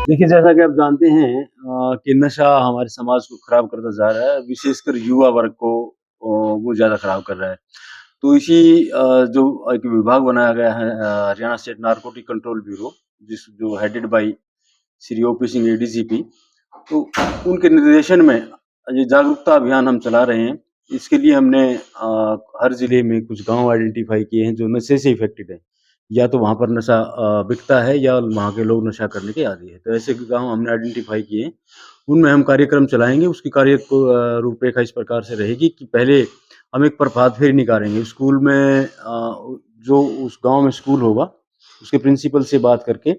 देखिए, जैसा कि आप जानते हैं कि नशा हमारे समाज को खराब करता जा रहा है, विशेषकर युवा वर्ग को वो ज़्यादा खराब कर रहा है। तो इसी जो एक विभाग बनाया गया है Haryana state narcotic control bureau जो headed by Shri O P Singh ADGP, तो उनके निर्देशन में ये जागरूकता अभियान हम चला रहे हैं। इसके लिए हमने हर ज़िले में कुछ गाँव आइडेंटिफ़ाई किए हैं जो नशे से इफ़ेक्टेड हैं। या तो वहाँ पर नशा बिकता है या वहाँ के लोग नशा करने के आदी हैं। तो ऐसे गाँव हमने आइडेंटिफ़ाई किए हैं। उनमें हम कार्यक्रम चलाएँगे। उसकी रूपरेखा इस प्रकार से रहेगी कि पहले हम एक प्रभात फेरी निकालेंगे। स्कूल में जो उस गाँव में स्कूल होगा, उसके प्रिंसिपल से बात करके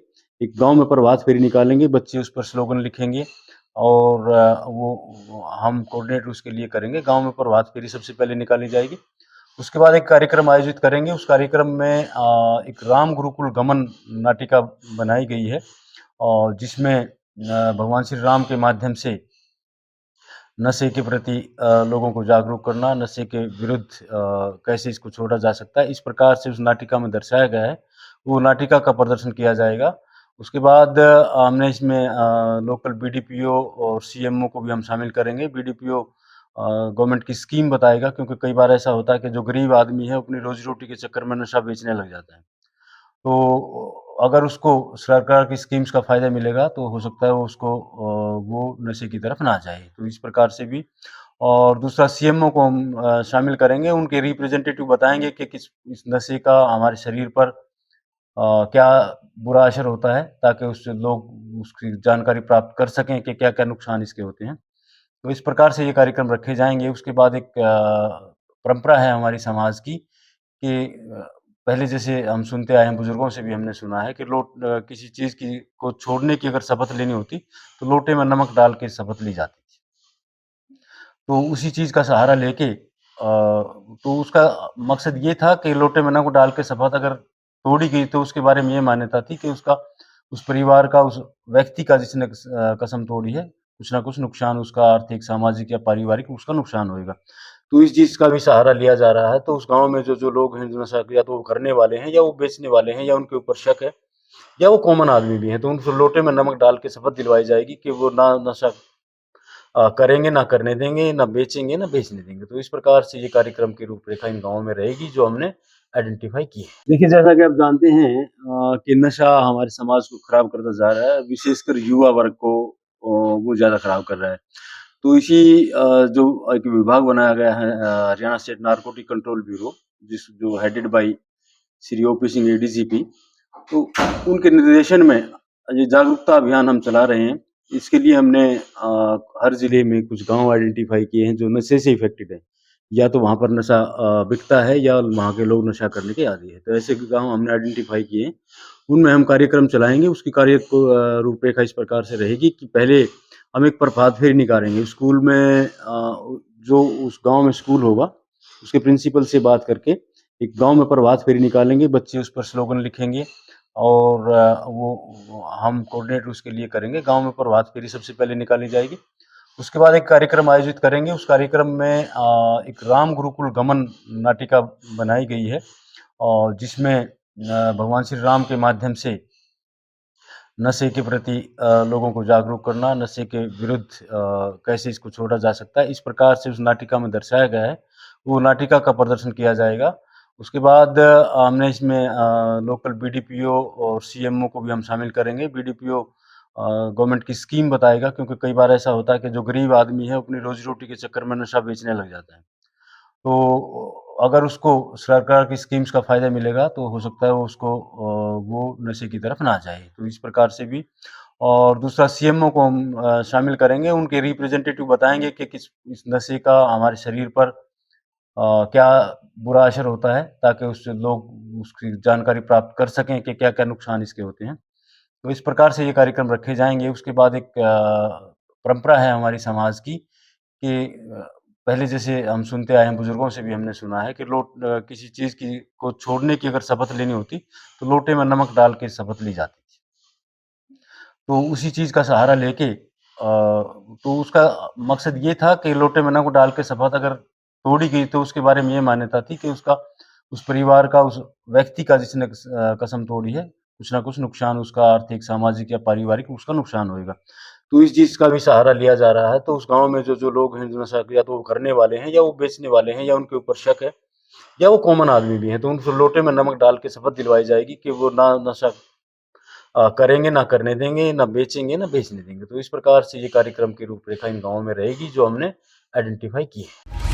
एक गाँव में प्रभात फेरी निकालेंगे। बच्चे उस पर स्लोगन लिखेंगे और वो हम कोऑर्डिनेट उसके लिए करेंगे। गाँव में प्रभात फेरी सबसे पहले निकाली जाएगी। उसके बाद एक कार्यक्रम आयोजित करेंगे। उस कार्यक्रम में एक राम गुरुकुल गमन नाटिका बनाई गई है और जिसमें भगवान श्री राम के माध्यम से नशे के प्रति लोगों को जागरूक करना, नशे के विरुद्ध कैसे इसको छोड़ा जा सकता है, इस प्रकार से उस नाटिका में दर्शाया गया है। वो नाटिका का प्रदर्शन किया जाएगा। उसके बाद हमने इसमें लोकल बीडीपीओ और सीएमओ को भी हम शामिल करेंगे। बीडीपीओ गवर्नमेंट की स्कीम बताएगा क्योंकि कई बार ऐसा होता है कि जो गरीब आदमी है, अपनी रोज़ी-रोटी के चक्कर में नशा बेचने लग जाता है। तो अगर उसको सरकार की स्कीम्स का फ़ायदा मिलेगा तो हो सकता है वो नशे की तरफ ना जाए। तो इस प्रकार से भी और दूसरा सीएमओ को हम शामिल करेंगे। उनके रिप्रेजेंटेटिव बताएँगे कि इस नशे का हमारे शरीर पर क्या बुरा असर होता है ताकि उससे लोग उसकी जानकारी प्राप्त कर सकें कि क्या-क्या नुकसान इसके होते हैं। तो इस प्रकार से ये कार्यक्रम रखे जाएँगे। उसके बाद एक परंपरा है हमारी समाज की कि पहले जैसे हम सुनते आए हैं, बुजुर्गों से भी हमने सुना है कि किसी चीज़ की को छोड़ने की अगर शपथ लेनी होती, तो लोटे में नमक डाल के शपथ ली जाती थी। तो उसी चीज़ का सहारा लेके तो उसका मकसद ये था कि लोटे में नमक डाल के शपथ अगर तोड़ी गई, तो उसके बारे में ये मान्यता थी कि उस परिवार का, उस व्यक्ति का जिसने कसम तोड़ी है, कुछ ना कुछ नुकसान उसका आर्थिक, सामाजिक या पारिवारिक उसका नुकसान होएगा। तो इस चीज़ का भी सहारा लिया जा रहा है। तो उस गाँव में जो लोग हैं, जो नशा या तो वो करने वाले हैं या वो बेचने वाले हैं या उनके ऊपर शक है या वो कॉमन आदमी भी हैं, तो उनको लोटे में नमक डाल के शपथ दिलवाई जाएगी कि वो ना नशा करेंगे, ना करने देंगे, ना बेचेंगे, ना बेचने देंगे। तो इस प्रकार से ये कार्यक्रम की रूपरेखा इन गाँवों में रहेगी जो हमने आइडेंटिफ़ाई की है। देखिए, जैसा कि आप जानते हैं कि नशा हमारे समाज को खराब करता जा रहा है, विशेषकर युवा वर्ग को वो ज़्यादा खराब कर रहा है। तो इसी जो एक विभाग बनाया गया है Haryana state narcotic control bureau जो headed by Shri O P Singh ADGP, तो उनके निर्देशन में ये जागरूकता अभियान हम चला रहे हैं। इसके लिए हमने हर ज़िले में कुछ गाँव आइडेंटिफ़ाई किए हैं जो नशे से इफ़ेक्टेड हैं। या तो वहाँ पर नशा बिकता है या वहाँ के लोग नशा करने के आदी हैं। तो ऐसे गाँव हमने आइडेंटिफ़ाई किए हैं। उनमें हम कार्यक्रम चलाएँगे। उसकी रूपरेखा इस प्रकार से रहेगी कि पहले हम एक प्रभात फेरी निकालेंगे। स्कूल में जो उस गाँव में स्कूल होगा, उसके प्रिंसिपल से बात करके एक गाँव में प्रभात फेरी निकालेंगे। बच्चे उस पर स्लोगन लिखेंगे और वो हम कोऑर्डिनेट उसके लिए करेंगे। गाँव में प्रभात फेरी सबसे पहले निकाली जाएगी। उसके बाद एक कार्यक्रम आयोजित करेंगे। उस कार्यक्रम में एक राम गुरुकुल गमन नाटिका बनाई गई है और जिसमें भगवान श्री राम के माध्यम से नशे के प्रति लोगों को जागरूक करना, नशे के विरुद्ध कैसे इसको छोड़ा जा सकता है, इस प्रकार से उस नाटिका में दर्शाया गया है। वो नाटिका का प्रदर्शन किया जाएगा। उसके बाद हमने इसमें लोकल बीडीपीओ और सीएमओ को भी हम शामिल करेंगे। बीडीपीओ गवर्नमेंट की स्कीम बताएगा क्योंकि कई बार ऐसा होता है कि जो गरीब आदमी है, अपनी रोज़ी-रोटी के चक्कर में नशा बेचने लग जाता है। तो अगर उसको सरकार की स्कीम्स का फ़ायदा मिलेगा, तो हो सकता है वो नशे की तरफ ना जाए। तो इस प्रकार से भी और दूसरा सीएमओ को हम शामिल करेंगे। उनके रिप्रेजेंटेटिव बताएँगे कि इस नशे का हमारे शरीर पर क्या बुरा असर होता है, ताकि उससे लोग उसकी जानकारी प्राप्त कर सकें कि क्या-क्या नुकसान इसके होते हैं। तो इस प्रकार से ये कार्यक्रम रखे जाएँगे। उसके बाद एक परंपरा है हमारी समाज की कि पहले जैसे हम सुनते आए हैं, बुजुर्गों से भी हमने सुना है कि किसी चीज़ को छोड़ने की अगर शपथ लेनी होती, तो लोटे में नमक डाल के शपथ ली जाती थी। तो उसी चीज़ का सहारा लेके तो उसका मकसद ये था कि लोटे में नमक डाल के शपथ अगर तोड़ी गई, तो उसके बारे में ये मान्यता थी कि उस परिवार का, उस व्यक्ति का जिसने कसम तोड़ी है, कुछ ना कुछ नुकसान उसका आर्थिक, सामाजिक या पारिवारिक उसका नुकसान होएगा। तो इस चीज़ का भी सहारा लिया जा रहा है, तो उस गाँव में जो-जो लोग हैं, जो नशा या तो वो करने वाले हैं या वो बेचने वाले हैं या उनके ऊपर शक है या वो कॉमन आदमी भी हैं, तो उनको लोटे में नमक डाल के शपथ दिलवाई जाएगी कि वो ना नशा करेंगे, ना करने देंगे, ना बेचेंगे, ना बेचने देंगे। तो इस प्रकार से ये कार्यक्रम की रूपरेखा इन गाँवों में रहेगी जो हमने आइडेंटिफ़ाई की है।